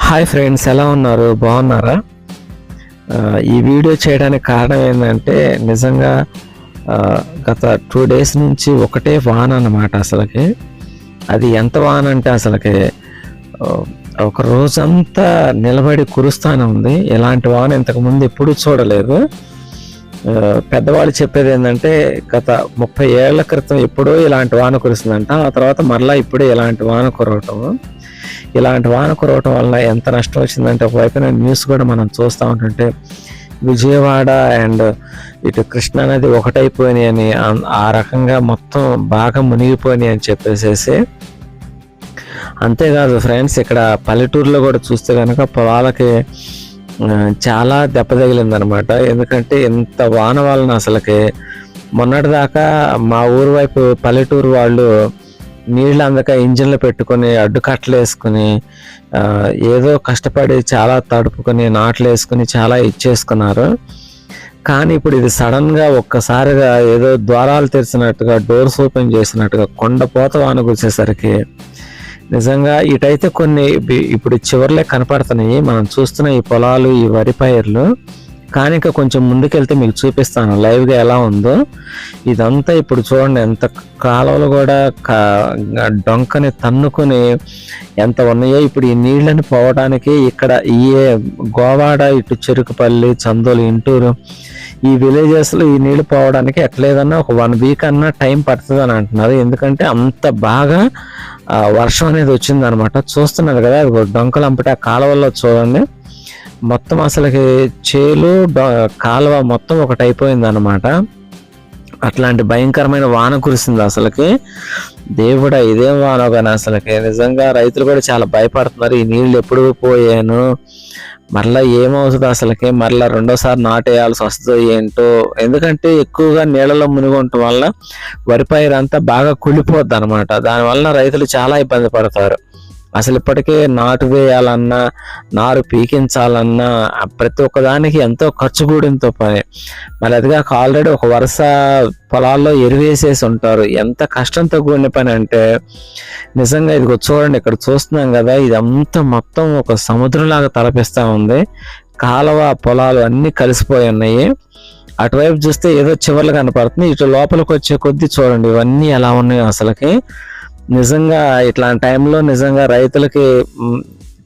Hi friends, ఎలా ఉన్నారు? బాగున్నారా? ఈ వీడియో చేయడానికి కారణం ఏంటంటే నిజంగా గత 2 days నుంచి ఒకటే వాన అన్నమాట. అసలుకి అది ఎంత వాన అంటే అసలుకి ఒక రోజంతా నిలబడి కురుస్తూనే ఉంది. ఇలాంటి వాన ఇంతకుముందు ఎప్పుడూ చూడలేదు. పెద్దవాళ్ళు చెప్పేది ఏంటంటే గత 30 ఏళ్ల క్రితం ఎప్పుడో ఇలాంటి వాన కురుస్తుందంట. ఆ తర్వాత మరలా ఇప్పుడే ఇలాంటి వాన కురవటం. ఇలాంటి వాన కురవటం వల్ల ఎంత నష్టం వచ్చిందంటే, ఒకవైపున న్యూస్ కూడా మనం చూస్తూ ఉంటుంటే విజయవాడ అండ్ ఇటు కృష్ణా నది ఒకటైపోయినాయి అని, ఆ రకంగా మొత్తం బాగా మునిగిపోయినాయి అని చెప్పేసేసి. అంతేకాదు ఫ్రెండ్స్, ఇక్కడ పల్లెటూరులో కూడా చూస్తే కనుక పొలాలకి చాలా దెబ్బ తగిలిందనమాట. ఎందుకంటే ఇంత వాన వలన అసలుకి మొన్నటిదాకా మా ఊరు వైపు పల్లెటూరు వాళ్ళు నీళ్ళు అందక ఇంజిన్లు పెట్టుకొని అడ్డుకట్టలు వేసుకుని ఏదో కష్టపడి చాలా తడుపుకొని నాట్లు వేసుకుని చాలా ఇచ్చేసుకున్నారు. కానీ ఇప్పుడు ఇది సడన్గా ఒక్కసారిగా ఏదో ద్వారాలు తెరిచినట్టుగా, డోర్స్ ఓపెన్ చేసినట్టుగా కొండపోత వాన కూర్చేసరికి నిజంగా ఇటైతే కొన్ని ఇప్పుడు చివర్లే కనపడుతున్నాయి. మనం చూస్తున్న ఈ పొలాలు, ఈ వరి పైర్లు. కానీ ఇంకా కొంచెం ముందుకెళ్తే మీకు చూపిస్తాను లైవ్గా ఎలా ఉందో. ఇదంతా ఇప్పుడు చూడండి, ఎంత కాలువలు కూడా డొంకని తన్నుకొని ఎంత ఉన్నాయో. ఇప్పుడు ఈ నీళ్ళని పోవడానికి ఇక్కడ ఈ గోవాడ, ఇటు చెరుకుపల్లి, చందోలు, ఇంటూరు, ఈ విలేజెస్లో ఈ నీళ్ళు పోవడానికి ఎట్లేదన్నా ఒక 1 week అన్నా టైం పడుతుంది అని అంటున్నారు. ఎందుకంటే అంత బాగా వర్షం అనేది వచ్చిందనమాట. చూస్తున్నారు కదా, అది డొంకలు అంపటి ఆ కాలువల్లో చూడండి, మొత్తం అసలుకి చేలు కాలువ మొత్తం ఒకటి అయిపోయింది అనమాట. అట్లాంటి భయంకరమైన వాన కురిసింది అసలుకి. దేవుడా, ఇదేం వాన కానీ అసలుకి నిజంగా రైతులు కూడా చాలా భయపడుతున్నారు. ఈ నీళ్ళు ఎప్పుడు పోయాను, మరలా ఏమవుతుందో అసలుకి, మరలా రెండోసారి నాటేయాల్సి వస్తుందో ఏంటో. ఎందుకంటే ఎక్కువగా నీళ్ళలో మునిగొనటం వల్ల వరి పైరు అంతా బాగా కుళ్ళిపోద్ది అనమాట. దానివల్ల రైతులు చాలా ఇబ్బంది పడతారు. అసలు ఇప్పటికే నాటు వేయాలన్నా, నారు పీకించాలన్నా ప్రతి ఒక్కదానికి ఎంతో ఖర్చు కూడింతో పని. మరి అదిగా ఆల్రెడీ ఒక వరుస పొలాల్లో ఎరువేసేసి ఉంటారు. ఎంత కష్టంతో కూడిన పని అంటే నిజంగా. ఇదిగో చూడండి, ఇక్కడ చూస్తున్నాం కదా, ఇదంతా మొత్తం ఒక సముద్రంలాగా తలపిస్తూ ఉంది. కాలువ, పొలాలు అన్నీ కలిసిపోయి ఉన్నాయి. అటువైపు చూస్తే ఏదో చివర్లు కనపడుతుంది. ఇటు లోపలికి వచ్చే కొద్దీ చూడండి ఇవన్నీ ఎలా ఉన్నాయో అసలుకి. నిజంగా ఇట్లాంటి టైంలో నిజంగా రైతులకి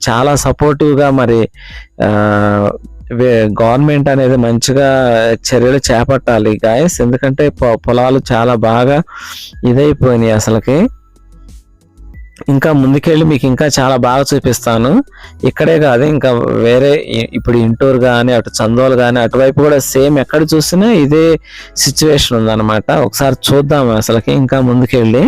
చాలా సపోర్టివ్గా మరి గవర్నమెంట్ అనేది మంచిగా చర్యలు చేపట్టాలి గాయస్. ఎందుకంటే పొలాలు చాలా బాగా ఇదైపోయినాయి అసలుకి. ఇంకా ముందుకెళ్ళి మీకు ఇంకా చాలా బాగా చూపిస్తాను. ఇక్కడే కాదు, ఇంకా వేరే ఇప్పుడు ఇంటూరు కానీ, అటు చందోలు కానీ, అటువైపు కూడా సేమ్ ఎక్కడ చూసినా ఇదే సిచ్యువేషన్ ఉందన్నమాట. ఒకసారి చూద్దాం అసలుకి ఇంకా ముందుకెళ్ళి.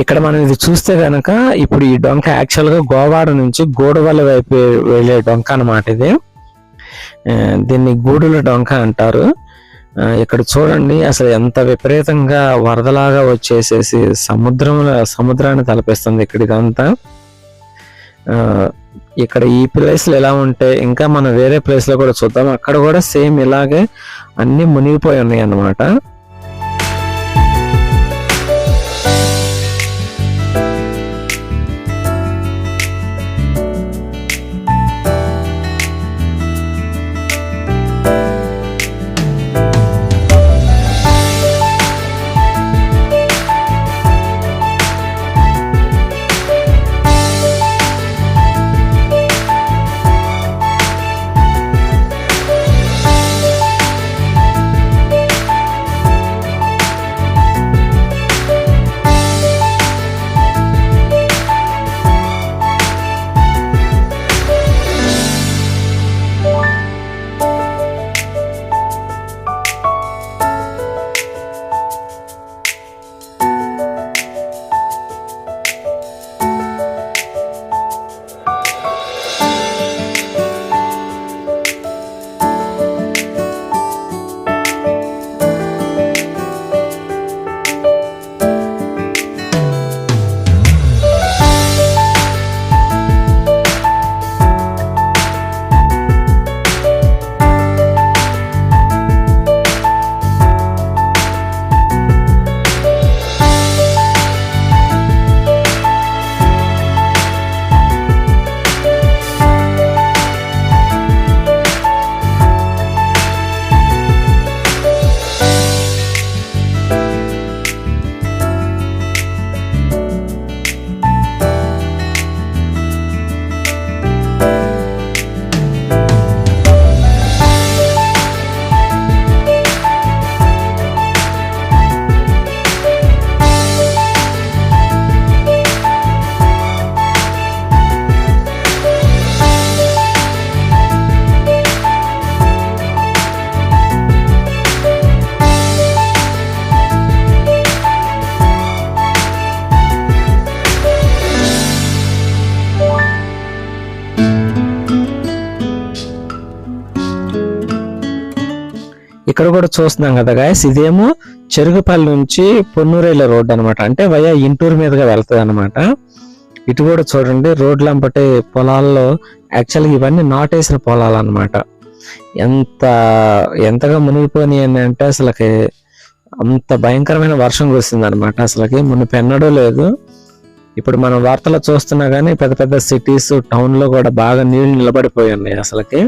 ఇక్కడ మనం ఇది చూస్తే గనక ఇప్పుడు ఈ డొంక యాక్చువల్ గా గోవాడ నుంచి గూడవల్లి వైపు వెళ్ళే డొంక అన్నమాట ఇది. దీన్ని గూడుల డొంక అంటారు. ఇక్కడ చూడండి అసలు ఎంత విపరీతంగా వరదలాగా వచ్చేసేసి సముద్రాన్ని తలపిస్తుంది ఇక్కడ ఇదంతా. ఇక్కడ ఈ ప్లేస్ లో ఎలా ఉంటే ఇంకా మనం వేరే ప్లేస్ లో కూడా చూద్దాం, అక్కడ కూడా సేమ్ ఇలాగే అన్ని మునిగిపోయి ఉన్నాయి అన్నమాట. ఇక్కడ కూడా చూస్తున్నాం కదా గాయస్, ఇదేమో చెరుగుపల్లి నుంచి పొన్నూరేళ్ళ రోడ్ అనమాట, అంటే వయా ఇంటూరు మీదుగా వెళ్తుంది అనమాట. ఇటు కూడా చూడండి రోడ్లంపటి పొలాల్లో యాక్చువల్గా ఇవన్నీ నాటేసిన పొలాలు అనమాట. ఎంతగా మునిగిపోయినాయి అంటే అసలుకి అంత భయంకరమైన వర్షం కురిసింది అనమాట. అసలుకి మునిపెన్నడూ లేదు. ఇప్పుడు మనం వార్తల్లో చూస్తున్నా కానీ పెద్ద పెద్ద సిటీస్ టౌన్ లో కూడా బాగా నీళ్లు నిలబడిపోయి ఉన్నాయి అసలుకి.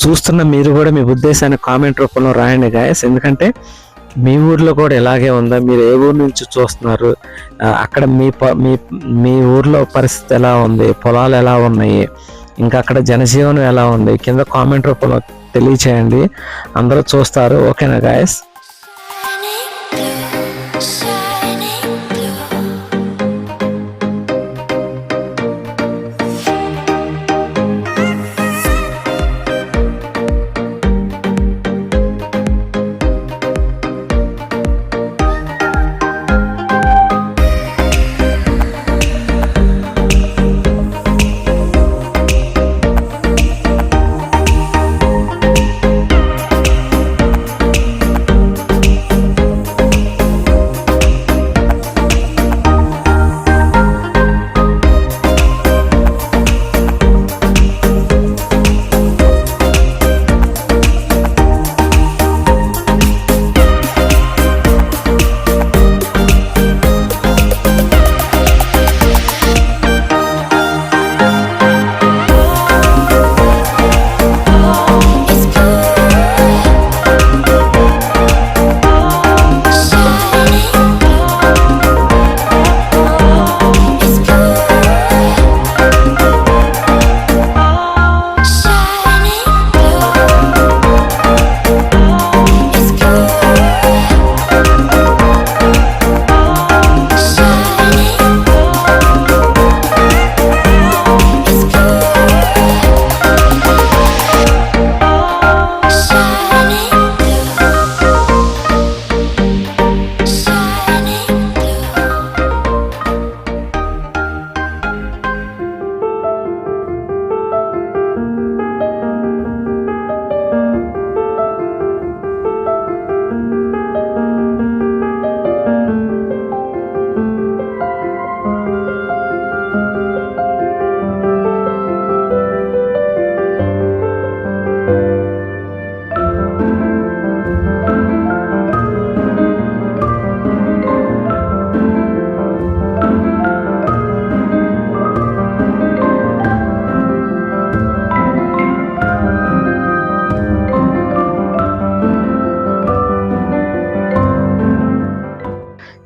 చూస్తున్న మీరు కూడా మీ ఉద్దేశాన్ని కామెంట్ రూపంలో రాయండి గాయస్. ఎందుకంటే మీ ఊర్లో కూడా ఇలాగే ఉందా, మీరు ఏ ఊరు నుంచి చూస్తున్నారు, అక్కడ మీ ఊర్లో పరిస్థితి ఎలా ఉంది, పొలాలు ఎలా ఉన్నాయి, ఇంకా అక్కడ జనజీవనం ఎలా ఉంది, కింద కామెంట్ రూపంలో తెలియచేయండి. అందరూ చూస్తారు. ఓకేనా గాయస్?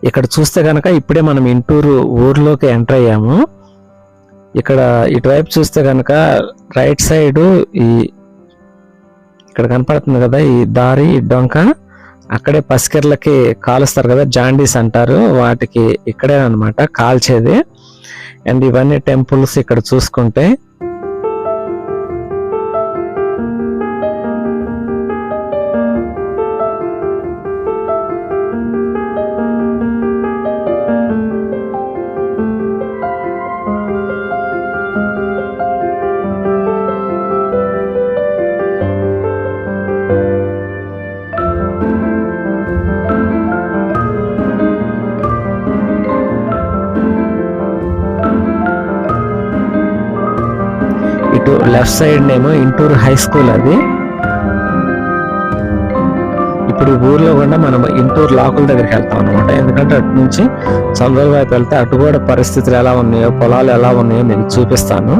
ఇక్కడ చూస్తే కనుక ఇప్పుడే మనం ఇంటూరు ఊర్లోకి ఎంటర్ అయ్యాము. ఇక్కడ ఇటువైపు చూస్తే కనుక రైట్ సైడ్ ఇక్కడ కనపడుతుంది కదా ఈ దారి, ఈ డొంక, అక్కడే పసికెర్లకి కాలుస్తారు కదా, జాండీస్ అంటారు వాటికి, ఇక్కడే అన్నమాట కాల్చేది. అండ్ ఇవన్నీ టెంపుల్స్ ఇక్కడ చూసుకుంటే. ఇటు లెఫ్ట్ సైడ్ నేమో ఇంటూరు హై స్కూల్ అది. ఇప్పుడు ఈ ఊర్లో కూడా మనం ఇంటూరు లాకుల దగ్గరికి వెళ్తాం అనమాట. ఎందుకంటే అటు నుంచి చంద్రుల వైపు వెళ్తే అటు కూడా పరిస్థితులు ఎలా ఉన్నాయో, పొలాలు ఎలా ఉన్నాయో మీకు చూపిస్తాను.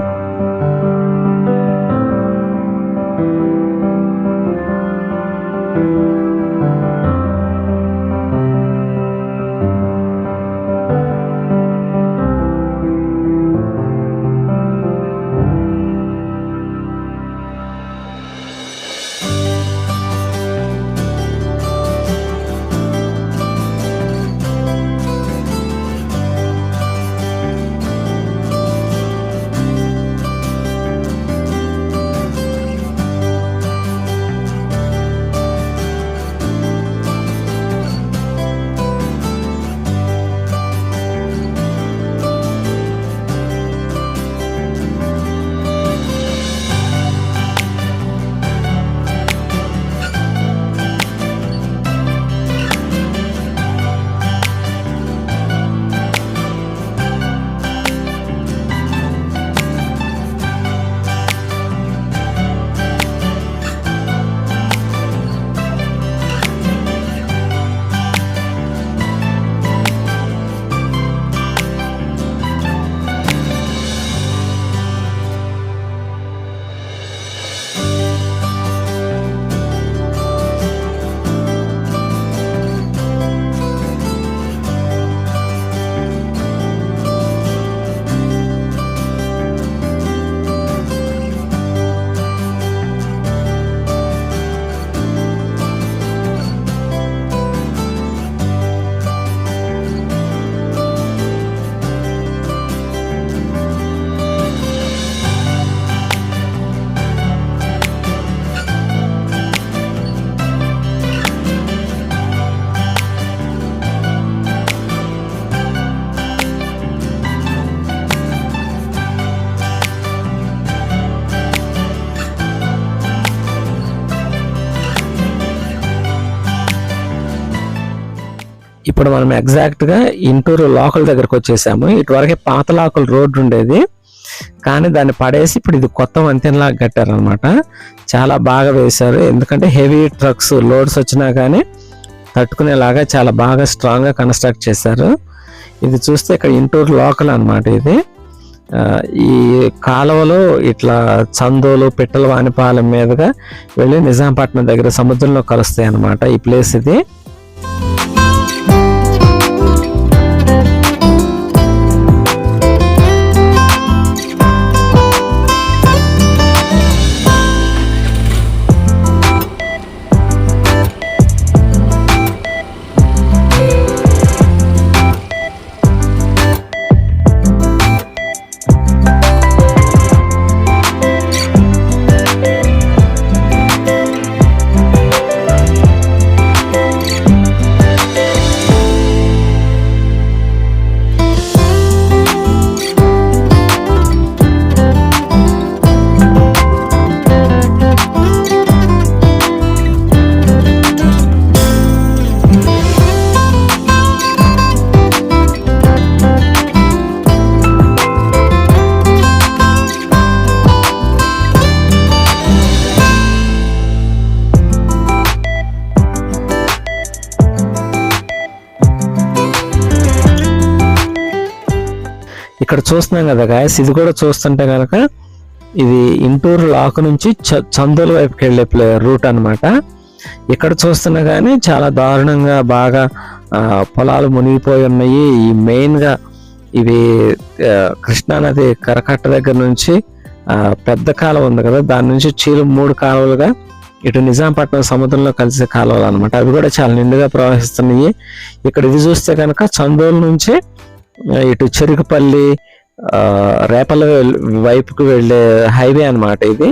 ఇప్పుడు మనం ఎగ్జాక్ట్గా ఇంటూరు లోకల్ దగ్గరకు వచ్చేసాము. ఇటువరకే పాత లోకల్ రోడ్డు ఉండేది, కానీ దాన్ని పడేసి ఇప్పుడు ఇది కొత్త వంతెనలాగా కట్టారనమాట. చాలా బాగా వేశారు, ఎందుకంటే హెవీ ట్రక్స్ లోడ్స్ వచ్చినా కానీ తట్టుకునేలాగా చాలా బాగా స్ట్రాంగ్గా కన్స్ట్రక్ట్ చేశారు. ఇది చూస్తే ఇక్కడ ఇంటూరు లోకల్ అనమాట. ఇది ఈ కాలువలో ఇట్లా చందోలు పిట్టల వానిపాలెం మీదుగా వెళ్ళి నిజాంపట్నం దగ్గర సముద్రంలో కలుస్తాయి అన్నమాట ఈ ప్లేస్ ఇది. ఇక్కడ చూస్తున్నాం కదా గాయస్, ఇది కూడా చూస్తుంటే కనుక ఇది ఇంటూరు లాక్ నుంచి చందోలు వైపుకి వెళ్ళే రూట్ అనమాట. ఇక్కడ చూస్తున్నా కానీ చాలా దారుణంగా బాగా పొలాలు మునిగిపోయి ఉన్నాయి. ఈ మెయిన్గా ఇవి కృష్ణానది కరకట్ట దగ్గర నుంచి పెద్ద కాలువ ఉంది కదా, దాని నుంచి చీలు 3 కాలువలుగా ఇటు నిజాంపట్నం సముద్రంలో కలిసే కాలువలు అనమాట. అవి కూడా చాలా నిండుగా ప్రవహిస్తున్నాయి. ఇక్కడ ఇది చూస్తే కనుక చందోలు నుంచి ఇటు చెరుకుపల్లి రేపల వైపుకు వెళ్ళే హైవే అనమాట ఇది.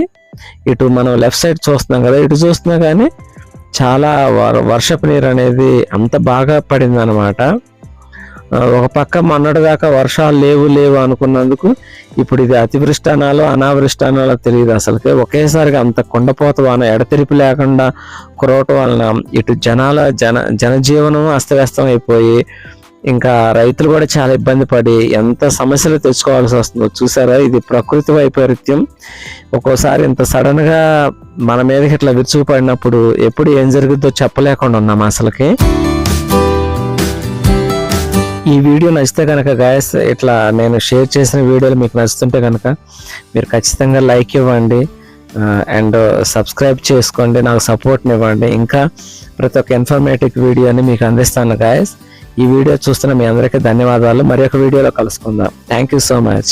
ఇటు మనం లెఫ్ట్ సైడ్ చూస్తున్నాం కదా, ఇటు చూస్తున్నా కానీ చాలా వర్షపు నీరు అనేది అంత బాగా పడింది అనమాట. ఒక పక్క మొన్నటిదాకా వర్షాలు లేవు అనుకున్నందుకు ఇప్పుడు ఇది అతివృష్టి అనాలో అనావృష్టి అనాలో తెలియదు అసలుకే. ఒకేసారిగా అంత కొండపోత వాన ఎడతెరిపి లేకుండా కురవటం వలన ఇటు జనజీవనం అస్తవ్యస్తం అయిపోయి ఇంకా రైతులు కూడా చాలా ఇబ్బంది పడి ఎంత సమస్యలు తెచ్చుకోవాల్సి వస్తుందో చూసారా. ఇది ప్రకృతి వైపరీత్యం. ఒక్కోసారి ఇంత సడన్ గా మన మీదకి ఇట్లా విరుచుకుపడినప్పుడు ఎప్పుడు ఏం జరుగుతుందో చెప్పలేకుండా ఉన్నాం అసలుకి. ఈ వీడియో నచ్చితే కనుక గాయస్, ఇట్లా నేను షేర్ చేసిన వీడియోలు మీకు నచ్చుతుంటే కనుక మీరు ఖచ్చితంగా లైక్ ఇవ్వండి అండ్ సబ్స్క్రైబ్ చేసుకోండి, నాకు సపోర్ట్ని ఇవ్వండి. ఇంకా ప్రతి ఒక్క ఇన్ఫర్మేటివ్ వీడియోని మీకు అందిస్తాను గాయస్. ఈ వీడియో చూస్తున్న మీ అందరికీ ధన్యవాదాలు. మరి ఒక వీడియోలో కలుసుకుందాం. Thank you so much.